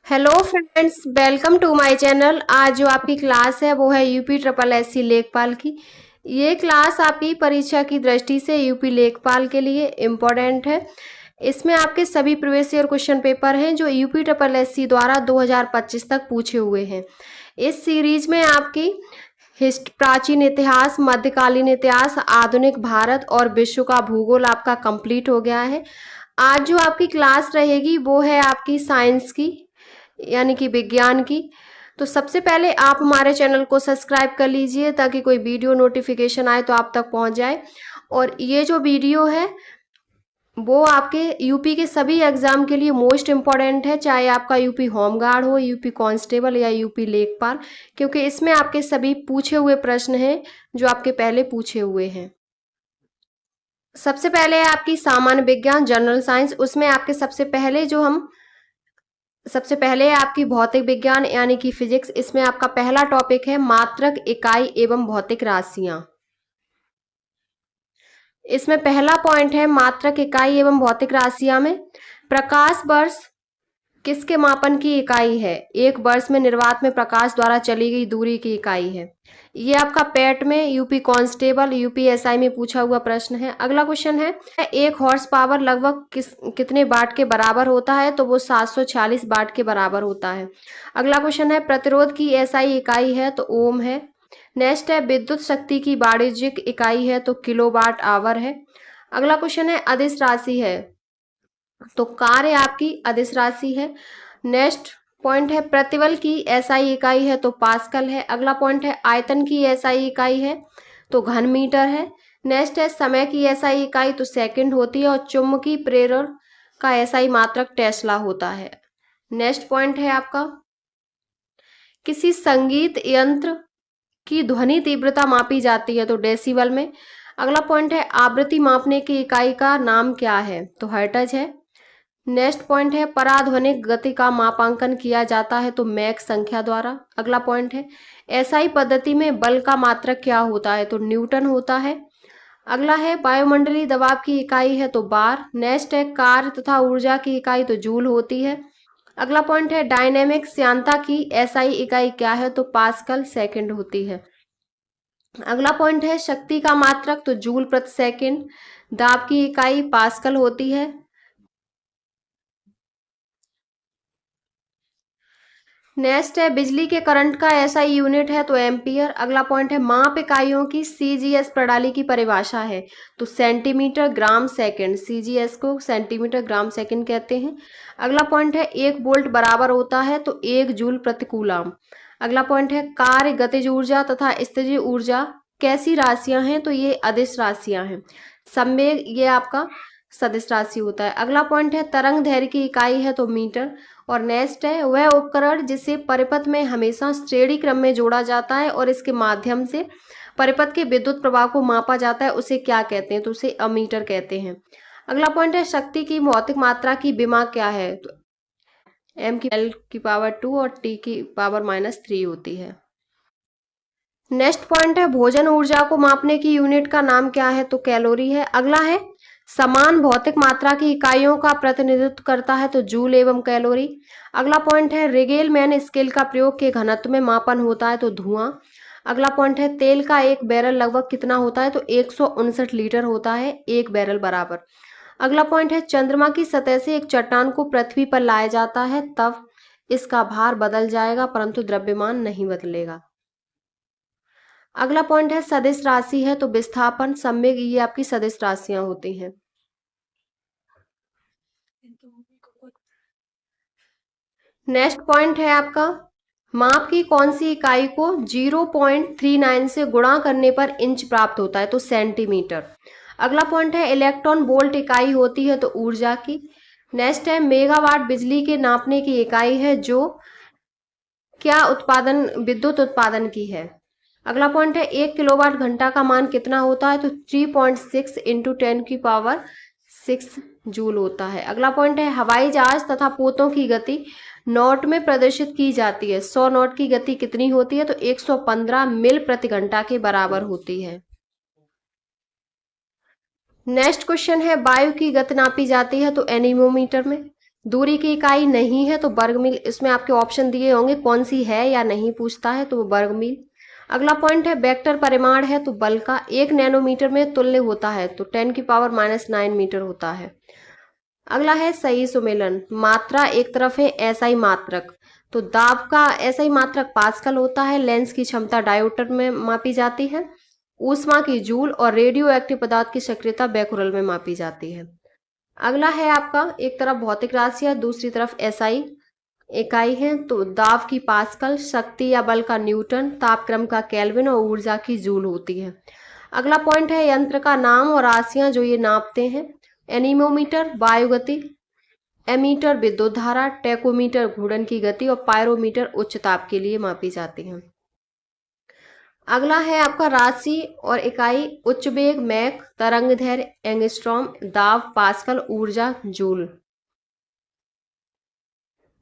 Hello friends, welcome to my channel. आज जो आपकी क्लास है वो है यूपी ट्रिपल एससी लेखपाल की। ये क्लास आपकी परीक्षा की दृष्टि से यूपी लेखपाल के लिए इम्पोर्टेंट है। इसमें आपके सभी प्रीवियस ईयर क्वेश्चन पेपर हैं जो यूपी ट्रिपल एससी द्वारा 2025 तक पूछे हुए हैं। इस सीरीज में आपकी प्राचीन इतिहास, मध्यकालीन इतिहास, आधुनिक भारत और विश्व का भूगोल आपका कंप्लीट हो गया है। आज जो आपकी क्लास रहेगी वो है आपकी साइंस की, यानी कि विज्ञान की। तो सबसे पहले आप हमारे चैनल को सब्सक्राइब कर लीजिए ताकि कोई वीडियो नोटिफिकेशन आए तो आप तक पहुंच जाए। और ये जो वीडियो है वो आपके यूपी के सभी एग्जाम के लिए मोस्ट इम्पॉर्टेंट है, चाहे आपका यूपी होमगार्ड हो, यूपी कांस्टेबल या यूपी लेखपाल, क्योंकि इसमें आपके सभी पूछे हुए प्रश्न हैं जो आपके पहले पूछे हुए हैं। सबसे पहले है आपकी सामान्य विज्ञान जनरल साइंस। उसमें आपके सबसे पहले है आपकी भौतिक विज्ञान यानी कि फिजिक्स। इसमें आपका पहला टॉपिक है मात्रक, इकाई एवं भौतिक राशियां। इसमें पहला पॉइंट है मात्रक, इकाई एवं भौतिक राशियां में प्रकाश वर्ष किसके मापन की इकाई है? एक वर्ष में निर्वात में प्रकाश द्वारा चली गई दूरी की इकाई है। ये आपका पैट में यूपी कांस्टेबल, यूपी एसआई में पूछा हुआ प्रश्न है। अगला क्वेश्चन है एक हॉर्स पावर लगभग कितने वाट के बराबर होता है? तो वो 746 वाट के बराबर होता है। अगला क्वेश्चन है प्रतिरोध की एसआई इकाई है तो ओम है। नेक्स्ट है विद्युत शक्ति की वाणिज्यिक इकाई है तो किलोवाट आवर है। अगला क्वेश्चन है अदिश राशि है तो कार्य आपकी अदिश राशि है। नेक्स्ट पॉइंट है प्रतिबल की एसआई इकाई है तो पास्कल है। अगला पॉइंट है आयतन की एसआई इकाई है तो घन मीटर है। नेक्स्ट है समय की एसआई इकाई तो सेकंड होती है और चुंबकीय प्रेरण का एसआई मात्रक टेस्ला होता है। नेक्स्ट पॉइंट है आपका किसी संगीत यंत्र की ध्वनि तीव्रता मापी जाती है तो डेसिबल में। अगला पॉइंट है आवृत्ति मापने की इकाई का नाम क्या है? तो हर्ट्ज है। नेक्स्ट पॉइंट है पराध्वनिक गति का मापांकन किया जाता है तो मैक संख्या द्वारा। अगला पॉइंट है एसआई पद्धति में बल का मात्रक क्या होता है? तो न्यूटन होता है। अगला है वायुमंडलीय दबाव की इकाई है तो बार। नेक्स्ट है कार्य तथा ऊर्जा की इकाई तो जूल होती है। अगला पॉइंट है डायनेमिक श्यानता की एसआई इकाई क्या है? तो पास्कल सेकंड होती है। अगला पॉइंट है शक्ति का मात्रक तो जूल प्रति सेकंड। दाब की इकाई पास्कल होती है। नेक्स्ट है बिजली के करंट का ऐसा यूनिट है तो एम्पियर। अगला पॉइंट है माप इकाइयों की सीजीएस प्रणाली की परिभाषा है तो सेंटीमीटर ग्राम सेकंड। सीजीएस को सेंटीमीटर ग्राम सेकंड कहते हैं। अगला पॉइंट है एक वोल्ट बराबर होता है तो एक जूल प्रति कूलम। अगला पॉइंट है कार्य, गतिज ऊर्जा तथा स्थितिज ऊर्जा कैसी राशियां हैं? तो ये अदिश राशियां हैं। संवेग ये आपका सदिश राशि होता है। अगला पॉइंट है तरंग दैर्घ्य की इकाई है तो मीटर। और नेक्स्ट है वह उपकरण जिसे परिपथ में हमेशा श्रेणी क्रम में जोड़ा जाता है और इसके माध्यम से परिपथ के विद्युत प्रवाह को मापा जाता है, उसे क्या कहते हैं? तो उसे अमीटर कहते हैं। अगला पॉइंट है शक्ति की भौतिक मात्रा की विमा क्या है? तो एम की एल की पावर 2 और टी की पावर -3 होती है। नेक्स्ट पॉइंट है भोजन ऊर्जा को मापने की यूनिट का नाम क्या है? तो कैलोरी है। अगला है समान भौतिक मात्रा की इकाइयों का प्रतिनिधित्व करता है तो जूल एवं कैलोरी। अगला पॉइंट है रिगेलमैन स्केल का प्रयोग के घनत्व में मापन होता है तो धुआं। अगला पॉइंट है तेल का एक बैरल लगभग कितना होता है? तो 159 लीटर होता है एक बैरल बराबर। अगला पॉइंट है चंद्रमा की सतह से एक चट्टान को पृथ्वी पर लाया जाता है तब इसका भार बदल जाएगा परंतु द्रव्यमान नहीं बदलेगा। अगला पॉइंट है सदिश राशि है तो विस्थापन, संवेग ये आपकी सदिश राशियां होती हैं। नेक्स्ट पॉइंट है आपका माप की कौन सी इकाई को 0.39 से गुणा करने पर इंच प्राप्त होता है? तो सेंटीमीटर। अगला पॉइंट है इलेक्ट्रॉन वोल्ट इकाई होती है तो ऊर्जा की। नेक्स्ट है मेगावाट बिजली के नापने की इकाई है जो क्या उत्पादन, विद्युत उत्पादन की है। अगला पॉइंट है 1 किलोवाट घंटा का मान कितना होता है? तो 3.6 इंटू 10⁶ जूल होता है। अगला पॉइंट है हवाई जहाज तथा पोतों की गति नॉट में प्रदर्शित की जाती है। 100 नॉट की गति कितनी होती है? तो 115 मील प्रति घंटा के बराबर होती है। नेक्स्ट क्वेश्चन है वायु की गति नापी जाती है तो एनीमोमीटर में। दूरी की इकाई नहीं है तो वर्ग मील, इसमें आपके ऑप्शन दिए होंगे कौन सी है या नहीं पूछता है तो वो वर्ग मील। अगला पॉइंट है वेक्टर परिमाण है तो बल का 1 नैनोमीटर में तुल्य होता है तो 10⁻⁹ मीटर होता है। अगला है सही सुमेलन, मात्रा एक तरफ है एसआई मात्रक, तो दाब का एसआई मात्रक पास्कल होता है। लेंस की क्षमता डायोमीटर में मापी जाती है। ऊष्मा की जूल और रेडियो एक्टिव पदार्थ की सक्रियता बैकुरल में मापी जाती है। अगला है आपका, एक तरफ भौतिक राशि है दूसरी तरफ एसआई इकाई है, तो दाब की पास्कल, शक्ति या बल का न्यूटन, तापक्रम का केल्विन और ऊर्जा की जूल होती है। अगला पॉइंट है यंत्र का नाम और राशियां जो ये नापते हैं। एनीमोमीटर वायुगति, एमीटर विद्युत धारा, टेकोमीटर घूर्णन की गति और पायरोमीटर उच्च ताप के लिए मापी जाती है। अगला है आपका राशि और इकाई, उच्च वेग मैक, तरंग दैर्घ्य एंगस्ट्रॉम, दाब पास्कल, ऊर्जा जूल।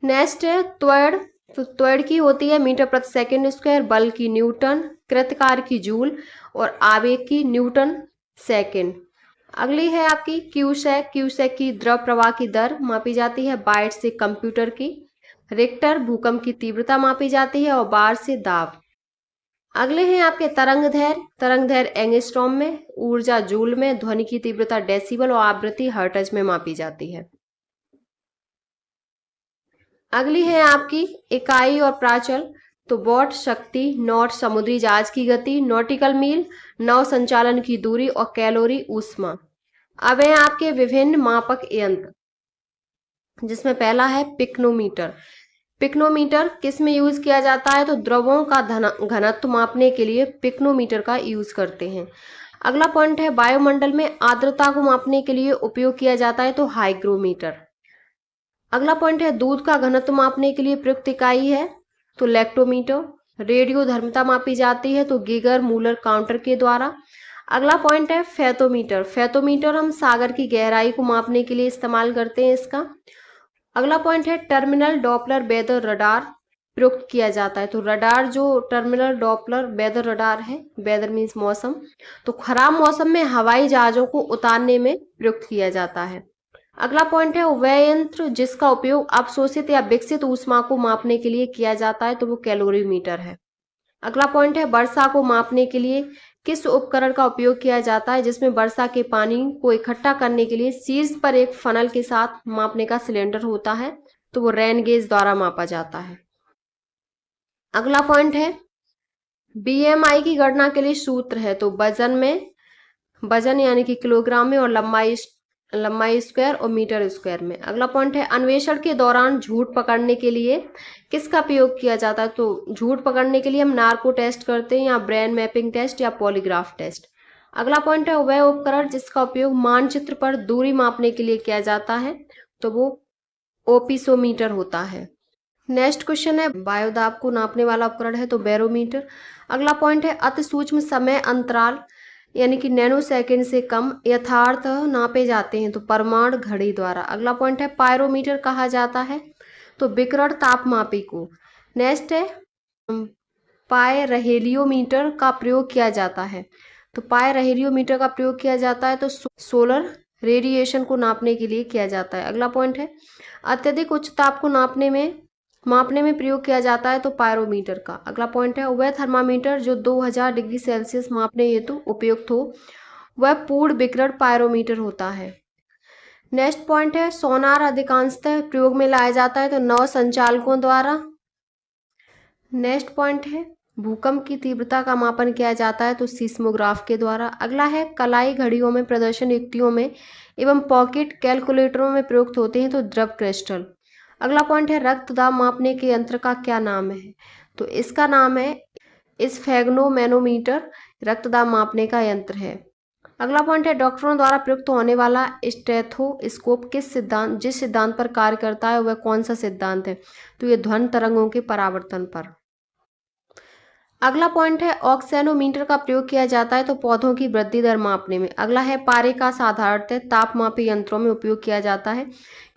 नेक्स्ट है त्वरण, तो त्वरण की होती है मीटर प्रति सेकंड स्क्वायर, बल की न्यूटन, कृतकार की जूल और आवेग की न्यूटन सेकंड। अगली है आपकी क्यूसेक, क्यूसेक की द्रव प्रवाह की दर मापी जाती है। बाइट से कंप्यूटर की। रिक्टर भूकंप की तीव्रता मापी जाती है और बार से दाब। अगले हैं आपके तरंग दैर्घ्य, तरंग दैर्घ्य एंगस्ट्रॉम में, ऊर्जा जूल में, ध्वनि की तीव्रता डेसिबल और आवृत्ति हर्ट्ज में मापी जाती है। अगली है आपकी इकाई और प्राचल, तो वॉट शक्ति, नॉट समुद्री जहाज की गति, नॉटिकल मील नौ संचालन की दूरी और कैलोरी ऊष्मा। अब है आपके विभिन्न मापक यंत्र, जिसमें पहला है पिक्नोमीटर। पिक्नोमीटर किस में यूज किया जाता है, तो द्रवों का घनत्व मापने के लिए पिक्नोमीटर का यूज करते हैं। अगला पॉइंट है वायुमंडल में आर्द्रता को मापने के लिए उपयोग किया जाता है, तो हाइग्रोमीटर। अगला पॉइंट है दूध का घनत्व मापने के लिए प्रयुक्त इकाई है, तो लैक्टोमीटर। रेडियो धर्मता मापी जाती है, तो गीगर मूलर काउंटर के द्वारा। अगला पॉइंट है फेथोमीटर, फेथोमीटर हम सागर की गहराई को मापने के लिए इस्तेमाल करते हैं इसका। अगला पॉइंट है टर्मिनल डॉपलर वेदर रडार प्रयुक्त किया जाता है, तो रडार जो टर्मिनल डॉपलर वेदर रडार है, वेदर मीन्स मौसम, तो खराब मौसम में हवाई जहाजों को उतारने में प्रयुक्त किया जाता है। अगला पॉइंट है वह यंत्र जिसका उपयोग अवशोषित या विकसित ऊष्मा को मापने के लिए किया जाता है, तो वो कैलोरीमीटर है। अगला पॉइंट है वर्षा को मापने के लिए किस उपकरण का उपयोग किया जाता है, जिसमें वर्षा के पानी को इकट्ठा करने के लिए शीर्ष पर एक फनल के साथ मापने का सिलेंडर होता है, तो वो रेन गेज द्वारा मापा जाता है। अगला पॉइंट है बीएमआई की गणना के लिए सूत्र है, तो वजन यानी कि किलोग्राम में और लंबाई स्क्वायर और मीटर स्क्वायर में। अगला पॉइंट है अन्वेषण के दौरान झूठ पकड़ने के लिए किसका प्रयोग किया जाता है, तो झूठ पकड़ने के लिए हम नार्को टेस्ट करते हैं या ब्रेन मैपिंग टेस्ट या पॉलीग्राफ टेस्ट। अगला पॉइंट है वह उपकरण जिसका उपयोग मानचित्र पर दूरी मापने के लिए किया जाता है, तो वो ओपिसोमीटर होता है। नेक्स्ट क्वेश्चन है वायुदाब को नापने वाला उपकरण है, तो बैरोमीटर। अगला पॉइंट है अति सूक्ष्म समय अंतराल यानी कि नैनो सेकंड से कम यथार्थ नापे जाते हैं, तो परमाणु घड़ी द्वारा। अगला पॉइंट है पायरोमीटर कहा जाता है, तो विकिरण तापमापी को। नेक्स्ट है पायरहेलियोमीटर का प्रयोग किया जाता है, तो पायरहेलियोमीटर का प्रयोग किया जाता है तो सोलर रेडिएशन को नापने के लिए किया जाता है। अगला पॉइंट है अत्यधिक उच्च ताप को मापने में प्रयोग किया जाता है, तो पायरोमीटर का। अगला पॉइंट है वह थर्मामीटर जो 2000 डिग्री सेल्सियस मापने हेतु उपयुक्त हो, वह पूर्ण विकिरण पायरोमीटर होता है। नेक्स्ट पॉइंट है सोनार अधिकांशतः प्रयोग में लाया जाता है, तो नौ संचालकों द्वारा। नेक्स्ट पॉइंट है भूकंप की तीव्रता का मापन किया जाता है, तो सीस्मोग्राफ के द्वारा। अगला है कलाई घड़ियों में, प्रदर्शन युक्तियों में एवं पॉकेट कैलकुलेटरों में प्रयुक्त होते हैं, तो द्रव क्रिस्टल। अगला पॉइंट है रक्त दाब मापने के यंत्र का क्या नाम है, तो इसका नाम है स्फेग्नोमैनोमीटर, रक्त दाब मापने का यंत्र है। अगला पॉइंट है डॉक्टरों द्वारा प्रयुक्त होने वाला स्टेथोस्कोप जिस सिद्धांत पर कार्य करता है, वह कौन सा सिद्धांत है, तो ये ध्वनि तरंगों के परावर्तन पर। अगला पॉइंट है ऑक्सेनोमीटर का प्रयोग किया जाता है, तो पौधों की वृद्धि दर मापने में। अगला है पारे का साधारणतः तापमापी यंत्रों में उपयोग किया जाता है,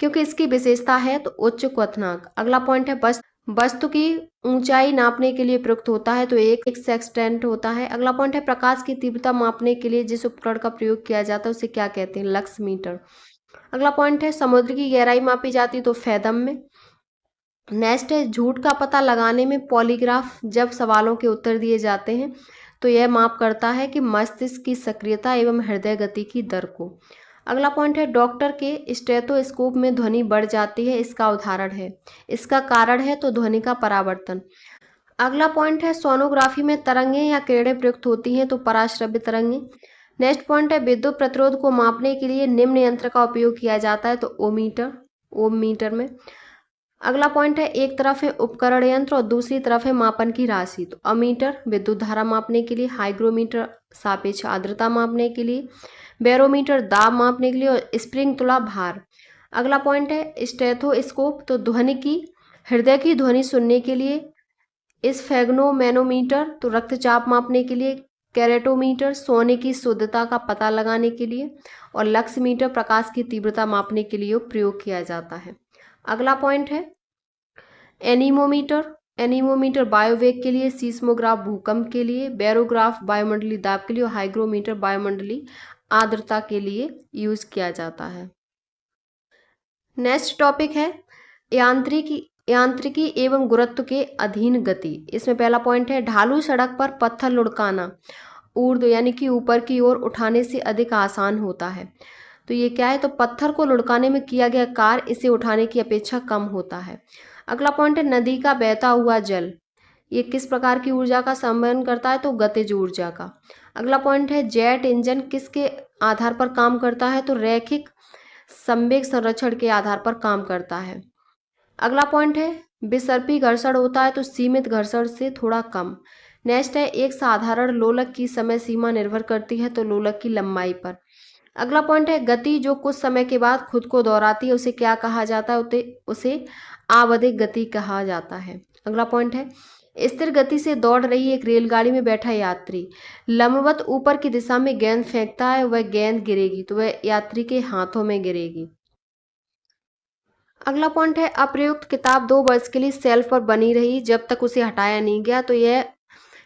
क्योंकि इसकी विशेषता है तो उच्च क्वथनांक। अगला पॉइंट है वस्तु की ऊंचाई नापने के लिए प्रयुक्त होता है, तो एक सेक्सटेंट होता है। अगला पॉइंट है प्रकाश की तीव्रता मापने के लिए जिस उपकरण का प्रयोग किया जाता है उसे क्या कहते हैं, लक्स मीटर। अगला पॉइंट है समुद्र की गहराई मापी जाती है तो फैदम में। नेक्स्ट है झूठ का पता लगाने में पॉलीग्राफ जब सवालों के उत्तर दिए जाते हैं तो यह माप करता है कि मस्तिष्क की सक्रियता एवं हृदय गति की दर को। अगला पॉइंट है डॉक्टर के स्टेथोस्कोप में ध्वनि बढ़ जाती है, इसका उदाहरण है, इसका कारण है तो ध्वनि का परावर्तन। अगला पॉइंट है सोनोग्राफी में तरंगें या किरणें प्रयुक्त होती हैं तो पराश्रव्य तरंगें। नेक्स्ट पॉइंट है विद्युत प्रतिरोध को मापने के लिए निम्न यंत्र का उपयोग किया जाता है तो ओम मीटर में। अगला पॉइंट है एक तरफ है उपकरण यंत्र और दूसरी तरफ है मापन की राशि तो अमीटर विद्युत धारा मापने के लिए, हाइग्रोमीटर सापेक्ष आर्द्रता मापने के लिए, बैरोमीटर दाब मापने के लिए और स्प्रिंग तुला भार। अगला पॉइंट है स्टेथोस्कोप तो हृदय की ध्वनि सुनने के लिए, स्फेग्नोमैनोमीटर तो रक्तचाप मापने के लिए, कैरेटोमीटर सोने की शुद्धता का पता लगाने के लिए और लक्समीटर प्रकाश की तीव्रता मापने के लिए प्रयोग किया जाता है। अगला पॉइंट है एनीमोमीटर बायोवेग के लिए, सीस्मोग्राफ भूकंप के लिए, बैरोग्राफ वायुमंडलीय दाब के लिए और हाइग्रोमीटर वायुमंडलीय आर्द्रता के लिए यूज किया जाता है। नेक्स्ट टॉपिक है यांत्रिकी एवं गुरुत्व के अधीन गति। इसमें पहला पॉइंट है ढालू सड़क पर पत्थर लुढ़काना ऊर्ध्व यानी कि ऊपर की ओर उठाने से अधिक आसान होता है। तो ये क्या है, तो पत्थर को लुढ़काने में किया गया कार्य इसे उठाने की अपेक्षा कम होता है। अगला पॉइंट है नदी का बहता हुआ जल, ये किस प्रकार की ऊर्जा का संवहन करता है, तो गतिज ऊर्जा का। अगला पॉइंट है जेट इंजन किसके आधार पर काम करता है, तो रैखिक संवेग संरक्षण के आधार पर काम करता है। अगला पॉइंट है विसर्पी घर्षण होता है तो सीमित घर्षण से थोड़ा कम। नेक्स्ट है एक साधारण लोलक की समय सीमा निर्भर करती है तो लोलक की लंबाई पर। अगला पॉइंट है गति जो कुछ समय के बाद खुद को दोहराती है उसे क्या कहा जाता है, उसे आवधिक गति कहा जाता है। अगला पॉइंट है स्थिर गति से दौड़ रही एक रेलगाड़ी में बैठा यात्री लंबवत ऊपर की दिशा में गेंद फेंकता है, वह गेंद गिरेगी तो वह यात्री के हाथों में गिरेगी। अगला पॉइंट है अप्रयुक्त किताब 2 वर्ष के लिए शेल्फ पर बनी रही जब तक उसे हटाया नहीं गया, तो यह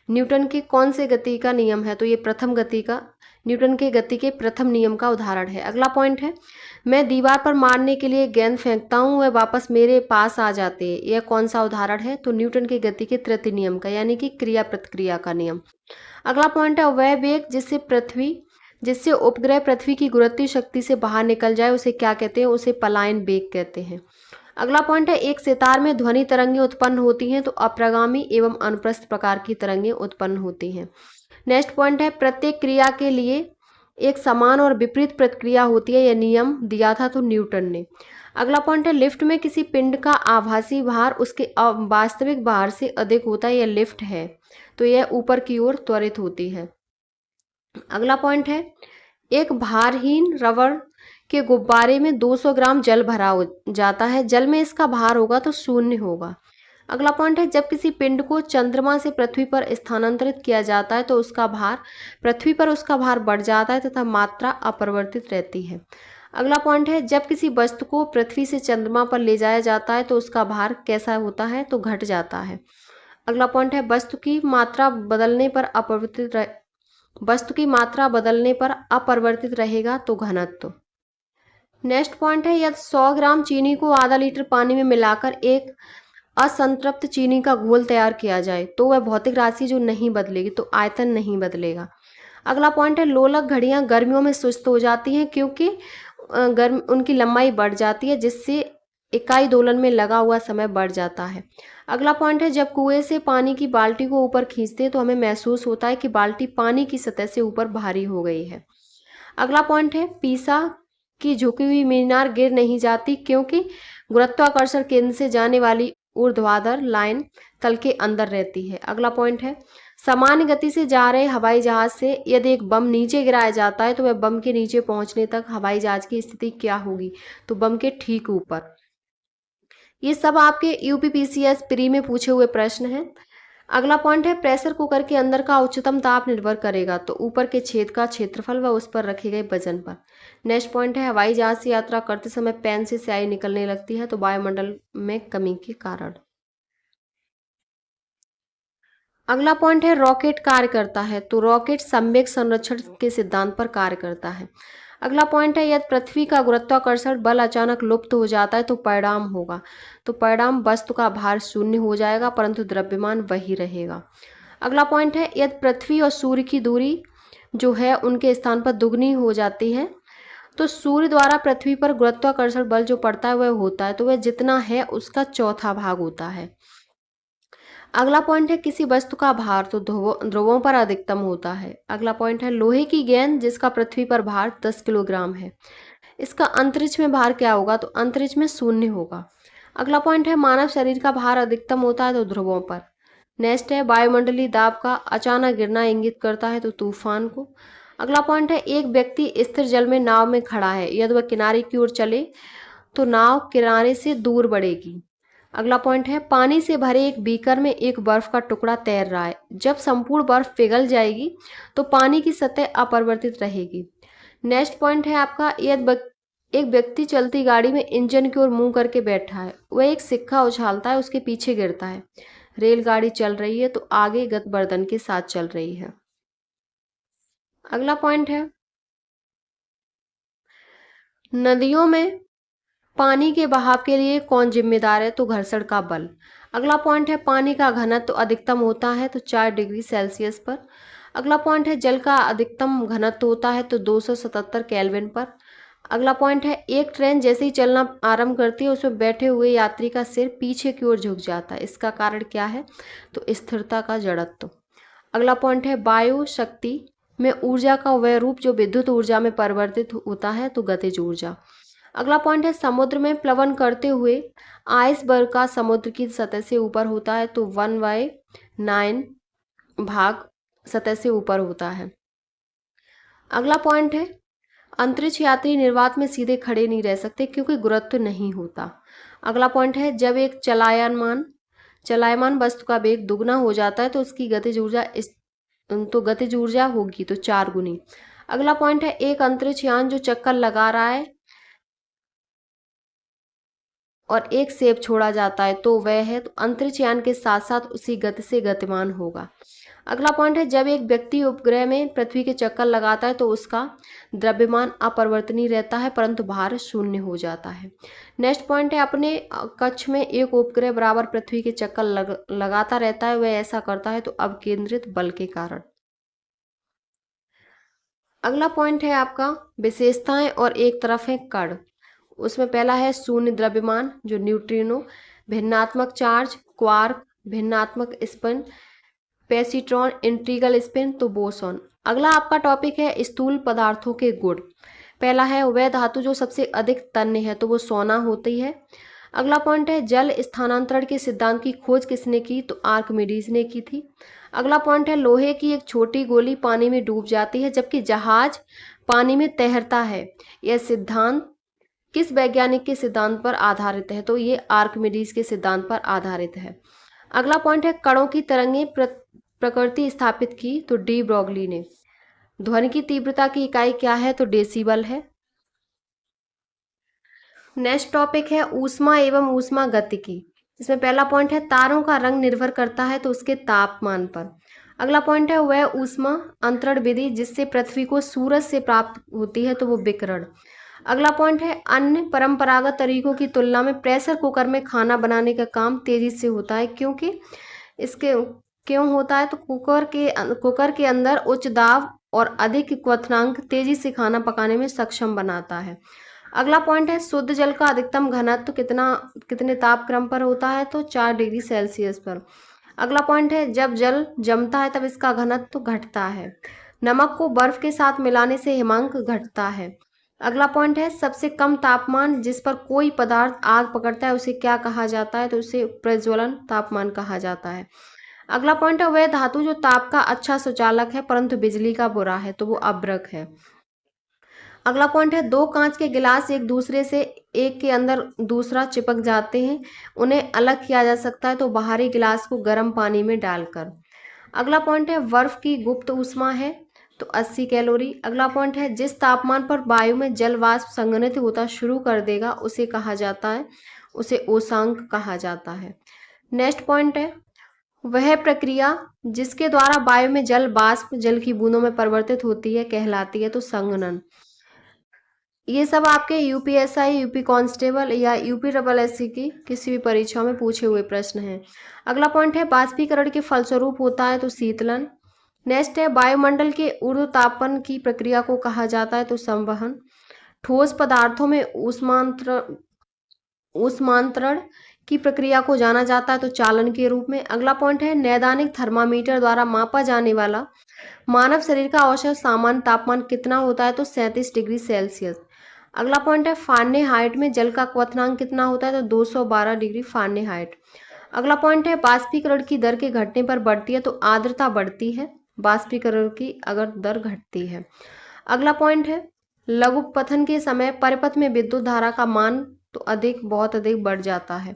न्यूटन के कौन से गति का नियम है, तो ये न्यूटन के गति के प्रथम नियम का उदाहरण है। अगला पॉइंट है मैं दीवार पर मारने के लिए गेंद फेंकता हूँ, वह वापस मेरे पास आ जाते हैं, यह कौन सा उदाहरण है, तो न्यूटन के गति के तृतीय नियम का यानी कि क्रिया प्रतिक्रिया का नियम। अगला पॉइंट है वह वेग जिससे उपग्रह पृथ्वी की गुरुत्वीय शक्ति से बाहर निकल जाए उसे क्या कहते हैं, उसे पलायन वेग कहते हैं। अगला पॉइंट है एक सितार में ध्वनि तरंगें उत्पन्न होती हैं तो अप्रगामी एवं अनुप्रस्थ प्रकार की तरंगें उत्पन्न होती हैं। नेक्स्ट पॉइंट है प्रत्येक क्रिया के लिए एक समान और विपरीत प्रतिक्रिया होती है, यह नियम दिया था तो न्यूटन ने। अगला पॉइंट है लिफ्ट में किसी पिंड का आभासी भार उसके वास्तविक भार से अधिक होता है, यह लिफ्ट है तो यह ऊपर की ओर त्वरित होती है। अगला पॉइंट है एक भारहीन रबड़ के गुब्बारे में 200 ग्राम जल भरा हो जाता है, जल में इसका भार होगा तो 0 होगा। अगला पॉइंट है जब किसी पिंड को चंद्रमा से पृथ्वी पर स्थानांतरित किया जाता है तो पृथ्वी पर उसका भार बढ़ जाता है तथा मात्रा अपरिवर्तित रहती है। अगला पॉइंट है जब किसी वस्तु को पृथ्वी से चंद्रमा पर ले जाया जाता है तो उसका भार कैसा होता है, तो घट जाता है। अगला पॉइंट है वस्तु की मात्रा बदलने पर अपरिवर्तित रहेगा तो घनत्व। नेक्स्ट पॉइंट है यदि 100 ग्राम चीनी को आधा लीटर पानी में मिलाकर एक असंतृप्त चीनी का घोल तैयार किया जाए तो वह भौतिक राशि जो नहीं बदलेगी, तो आयतन नहीं बदलेगा। अगला पॉइंट है लोलक घड़ियां गर्मियों में सुस्त हो जाती हैं क्योंकि उनकी लंबाई बढ़ जाती है जिससे इकाई दोलन में लगा हुआ समय बढ़ जाता है। अगला पॉइंट है जब कुएं से पानी की बाल्टी को ऊपर खींचते हैं तो हमें महसूस होता है कि बाल्टी पानी की सतह से ऊपर भारी हो गई है। अगला पॉइंट है पीसा की झुकी हुई मीनार गिर नहीं जाती क्योंकि गुरुत्वाकर्षण केंद्र से जाने वाली ऊर्ध्वाधर लाइन तल के अंदर रहती है। अगला पॉइंट है सामान्य गति से जा रहे हवाई जहाज से यदि एक बम नीचे गिराया जाता है तो वह बम के नीचे पहुंचने तक हवाई जहाज की स्थिति क्या होगी, तो बम के ठीक ऊपर। ये सब आपके यूपीपीसीएस प्री में पूछे हुए प्रश्न हैं। अगला पॉइंट है प्रेशर कुकर के अंदर का उच्चतम ताप निर्भर करेगा तो ऊपर के छेद का क्षेत्रफल व उस पर रखे गए वजन पर। नेक्स्ट पॉइंट है हवाई जहाज से यात्रा करते समय पेन से स्याही निकलने लगती है तो वायुमंडल में कमी के कारण। अगला पॉइंट है रॉकेट कार्य करता है तो रॉकेट संवेग संरक्षण के सिद्धांत पर कार्य करता है। अगला पॉइंट है, यदि पृथ्वी का गुरुत्वाकर्षण बल अचानक लुप्त हो जाता है तो परिणाम होगा। तो परिणाम वस्तु का भार शून्य हो जाएगा परंतु द्रव्यमान वही रहेगा। अगला पॉइंट है, यदि पृथ्वी और सूर्य की दूरी जो है उनके स्थान पर दुगनी हो जाती है तो सूर्य द्वारा पृथ्वी पर गुरुत्वाकर्षण बल जो पड़ता है वह होता है, तो वह जितना है उसका चौथा भाग होता है। अगला पॉइंट है, किसी वस्तु का भार तो ध्रुवों पर अधिकतम होता है। अगला पॉइंट है, लोहे की गेंद जिसका पृथ्वी पर भार 10 किलोग्राम है, इसका अंतरिक्ष में भार क्या होगा? तो अंतरिक्ष में शून्य होगा। अगला पॉइंट है, मानव शरीर का भार अधिकतम होता है तो ध्रुवों पर। नेक्स्ट है, वायुमंडलीय दाब का अचानक गिरना इंगित करता है तो तूफान को। अगला पॉइंट है, एक व्यक्ति स्थिर जल में नाव में खड़ा है, यदि वह किनारे की ओर चले तो नाव किनारे से दूर बढ़ेगी। अगला पॉइंट है, पानी से भरे एक बीकर में एक बर्फ का टुकड़ा तैर रहा है, जब संपूर्ण बर्फ पिघल जाएगी तो पानी की सतह अपरिवर्तित रहेगी। नेक्स्ट पॉइंट है आपका, यदि एक व्यक्ति चलती गाड़ी में इंजन की ओर मुंह करके बैठा है, वह एक सिक्का उछालता है, उसके पीछे गिरता है। रेलगाड़ी चल रही है तो आगे गतिवर्धन के साथ चल रही है। अगला पॉइंट है, नदियों में पानी के बहाव के लिए कौन जिम्मेदार है? तो घर्षण का बल। अगला पॉइंट है, पानी का घनत्व तो अधिकतम होता है तो 4 डिग्री सेल्सियस पर। अगला पॉइंट है, जल का अधिकतम घनत्व होता है तो 277 केल्विन पर। अगला पॉइंट है, एक ट्रेन जैसे ही चलना आरंभ करती है उसमें बैठे हुए यात्री का सिर पीछे की ओर झुक जाता है, इसका कारण क्या है? तो स्थिरता का जड़त्व। अगला पॉइंट है, वायु शक्ति में ऊर्जा का वह रूप जो विद्युत ऊर्जा में परिवर्तित होता है तो गतिज ऊर्जा। अगला पॉइंट है, समुद्र में प्लवन करते हुए आइसबर्ग का समुद्र की सतह से ऊपर होता है तो 1/9 भाग सतह से ऊपर होता है। अगला पॉइंट है, अंतरिक्ष यात्री निर्वात में सीधे खड़े नहीं रह सकते क्योंकि गुरुत्व नहीं होता। अगला पॉइंट है, जब एक चलायमान वस्तु का वेग दुगना हो जाता है तो उसकी गतिज ऊर्जा होगी तो 4 गुनी। अगला पॉइंट है, एक अंतरिक्ष यान जो चक्कर लगा रहा है और एक सेब छोड़ा जाता है तो वह है, तो अंतरिक्ष यान के साथ साथ उसी गति से गतिमान होगा। अगला पॉइंट है, जब एक व्यक्ति उपग्रह में पृथ्वी के चक्कर लगाता है तो उसका द्रव्यमान अपरिवर्तनीय रहता है परंतु भार शून्य हो जाता है। नेक्स्ट पॉइंट है, अपने कक्ष में एक उपग्रह बराबर पृथ्वी के चक्कर लगाता रहता है, वह ऐसा करता है तो अपकेंद्रित बल के कारण। अगला पॉइंट है आपका विशेषताएं और एक तरफ है कण। उसमें पहला है शून्य द्रव्यमान जो न्यूट्रिनो, भिन्नात्मक चार्ज क्वार्क, भिन्नात्मक स्पिन पेसिट्रॉन, इंटीग्रल स्पिन तो बोसॉन। अगला आपका टॉपिक है स्थूल पदार्थों के गुण। पहला है वह धातु जो सबसे अधिक तन्य है तो वो सोना होती है। अगला पॉइंट है जल स्थानांतरण के सिद्धांत की खोज किसने की? तो आर्किमिडीज ने की थी। अगला पॉइंट है लोहे की एक छोटी गोली पानी में डूब जाती है जबकि जहाज पानी में तैरता है। यह सिद्धांत किस वैज्ञानिक के सिद्धांत पर आधारित है? तो ये आर्किमिडीज के सिद्धांत पर आधारित है। अगला पॉइंट है कणों की तरंगें प्रकृति स्थापित की तो डी ब्रॉगली ने। ध्वनि की तीव्रता की इकाई क्या है? तो डेसिबल है। नेक्स्ट टॉपिक है ऊष्मा एवं ऊष्मा गतिकी। इसमें पहला पॉइंट है तारों का रंग निर्भर करता है तो उसके तापमान पर। अगला पॉइंट है वह ऊष्मा अंतरण विधि जिससे पृथ्वी को सूरज से प्राप्त होती है तो वो विकिरण। अगला पॉइंट है अन्य परंपरागत तरीकों की तुलना में प्रेशर कुकर में खाना बनाने का काम तेजी से होता है क्यों होता है? तो कुकर के अंदर उच्च दाब और अधिक क्वथनांक तेजी से खाना पकाने में सक्षम बनाता है। अगला पॉइंट है शुद्ध जल का अधिकतम घनत्व कितने तापक्रम पर होता है? तो 4 डिग्री सेल्सियस पर। अगला पॉइंट है जब जल जमता है तब इसका घनत्व घटता है। नमक को बर्फ के साथ मिलाने से हिमांक घटता है। अगला पॉइंट है सबसे कम तापमान जिस पर कोई पदार्थ आग पकड़ता है उसे क्या कहा जाता है? तो उसे प्रज्वलन तापमान कहा जाता है। अगला पॉइंट है वह धातु जो ताप का अच्छा सुचालक है परंतु बिजली का बुरा है तो वो अभ्रक है। अगला पॉइंट है दो कांच के गिलास एक दूसरे से एक के अंदर दूसरा चिपक जाते हैं, उन्हें अलग किया जा सकता है तो बाहरी गिलास को गर्म पानी में डालकर। अगला पॉइंट है बर्फ की गुप्त ऊष्मा है तो 80 कैलोरी। अगला पॉइंट है जिस तापमान पर वायु में जल वाष्प संघनित होता शुरू कर देगा उसे कहा जाता है, उसे ओसांक कहा जाता है। नेक्स्ट पॉइंट है वह प्रक्रिया जिसके द्वारा वायु में जल वाष्प जल की बूंदों में परिवर्तित होती है कहलाती है तो संघनन। ये सब आपके यूपीएसआई, यूपी कांस्टेबल या यूपी डबल एससी की किसी भी परीक्षा में पूछे हुए प्रश्न हैं। अगला पॉइंट है बाष्पीकरण के फलस्वरूप होता है तो शीतलन। नेक्स्ट है वायुमंडल के ऊर्ध्वतापन की प्रक्रिया को कहा जाता है तो संवहन। ठोस पदार्थों में ऊष्मांतरण की प्रक्रिया को जाना जाता है तो चालन के रूप में। अगला पॉइंट है नैदानिक थर्मामीटर द्वारा मापा जाने वाला मानव शरीर का औसत सामान्य तापमान कितना होता है तो 37 डिग्री सेल्सियस। अगला पॉइंट है फारेनहाइट में जल का क्वथनांक कितना होता है तो 212 डिग्री फारेनहाइट। अगला पॉइंट है बाष्पीकरण की दर के घटने पर बढ़ती है तो आर्द्रता बढ़ती है बाष्पीकरण की अगर दर घटती है। अगला पॉइंट है लघुपथन के समय परिपथ में विद्युत धारा का मान तो अधिक बहुत अधिक बढ़ जाता है।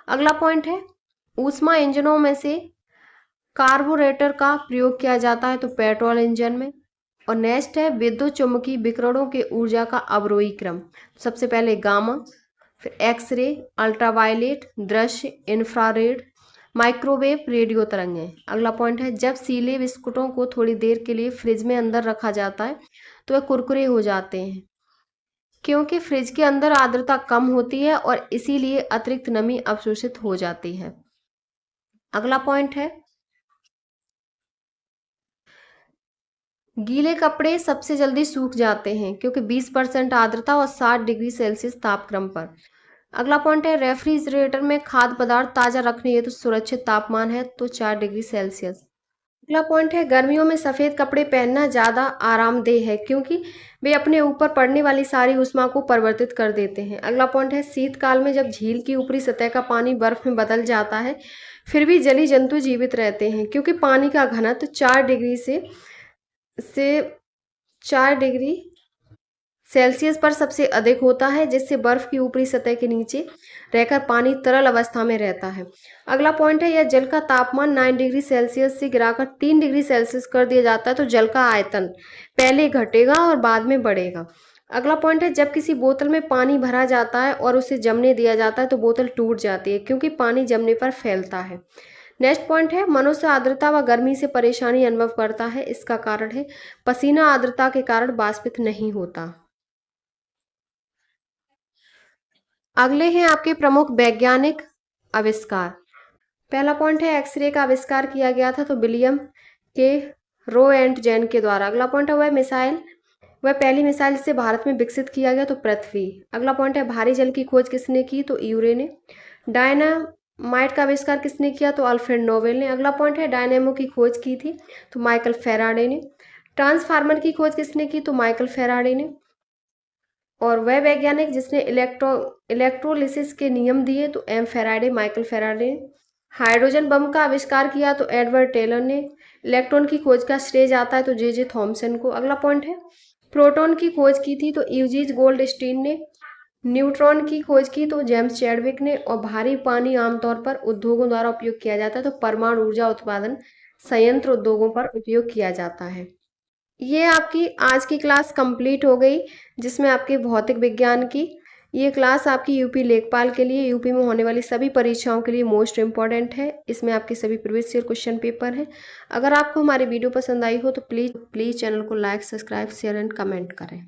अगला पॉइंट है ऊष्मा इंजनों में से कार्बोरेटर का प्रयोग किया जाता है तो पेट्रोल इंजन में। और नेक्स्ट है विद्युत चुम्बकीय विकिरणों के ऊर्जा का अवरोही क्रम। सबसे पहले गामा, फिर एक्सरे, अल्ट्रावायलेट, दृश्य, इंफ्रारेड, माइक्रोवेव, रेडियो तरंगें। अगला पॉइंट है जब सीले बिस्कुटों को थोड़ी देर के लिए फ्रिज में अंदर रखा जाता है तो वे कुरकुरे हो जाते हैं क्योंकि फ्रिज के अंदर आर्द्रता कम होती है और इसीलिए अतिरिक्त नमी अवशोषित हो जाती है। अगला पॉइंट है गीले कपड़े सबसे जल्दी सूख जाते हैं क्योंकि 20% आर्द्रता और 60 डिग्री सेल्सियस तापक्रम पर। अगला पॉइंट है रेफ्रिजरेटर में खाद्य पदार्थ ताज़ा रखने हेतु सुरक्षित तापमान है तो 4 डिग्री सेल्सियस। अगला पॉइंट है गर्मियों में सफ़ेद कपड़े पहनना ज़्यादा आरामदेह है क्योंकि वे अपने ऊपर पड़ने वाली सारी ऊष्मा को परिवर्तित कर देते हैं। अगला पॉइंट है शीतकाल में जब झील की ऊपरी सतह का पानी बर्फ में बदल जाता है फिर भी जलीय जंतु जीवित रहते हैं क्योंकि पानी का घनत्व 4 डिग्री से 4 डिग्री सेल्सियस पर सबसे अधिक होता है जिससे बर्फ की ऊपरी सतह के नीचे रहकर पानी तरल अवस्था में रहता है। अगला पॉइंट है यह जल का तापमान 9 डिग्री सेल्सियस से गिराकर 3 डिग्री सेल्सियस कर दिया जाता है तो जल का आयतन पहले घटेगा और बाद में बढ़ेगा। अगला पॉइंट है जब किसी बोतल में पानी भरा जाता है और उसे जमने दिया जाता है तो बोतल टूट जाती है क्योंकि पानी जमने पर फैलता है। नेक्स्ट पॉइंट है मनुष्य आर्द्रता व गर्मी से परेशानी अनुभव करता है। इसका कारण है पसीना आर्द्रता के कारण वाष्पित नहीं होता। अगले हैं आपके प्रमुख वैज्ञानिक आविष्कार। पहला पॉइंट है एक्सरे का आविष्कार किया गया था तो विलियम के रोएंटजेन के द्वारा। अगला पॉइंट है वह पहली मिसाइल जिसे भारत में विकसित किया गया तो पृथ्वी। अगला पॉइंट है भारी जल की खोज किसने की तो यूरे ने। डायनामाइट का आविष्कार किसने किया तो अल्फ्रेड नोबेल ने। अगला पॉइंट है डायनेमो की खोज की थी तो माइकल फेराडे ने। ट्रांसफार्मर की खोज किसने की तो माइकल फेराडे ने। और वह वैज्ञानिक जिसने इलेक्ट्रोलिसिस के नियम दिए तो M Faraday, Michael Faraday. Hydrogen bomb का आविष्कार किया तो एडवर्ड टेलर ने। इलेक्ट्रॉन की खोज का श्रेय जाता है तो जे थॉमसन को। अगला पॉइंट है प्रोटॉन की खोज की थी तो यूजीज गोल्डस्टीन ने। न्यूट्रॉन की खोज की तो जेम्स चैडविक ने। और भारी पानी आमतौर पर उद्योगों द्वारा उपयोग किया जाता है तो परमाणु ऊर्जा उत्पादन संयंत्र उद्योगों पर उपयोग किया जाता है। ये आपकी आज की क्लास कंप्लीट हो गई जिसमें आपके भौतिक विज्ञान की ये क्लास आपकी यूपी लेखपाल के लिए यूपी में होने वाली सभी परीक्षाओं के लिए मोस्ट इम्पॉर्टेंट है। इसमें आपके सभी प्रीवियस ईयर क्वेश्चन पेपर हैं। अगर आपको हमारी वीडियो पसंद आई हो तो प्लीज़ चैनल को like, subscribe, share and comment करें।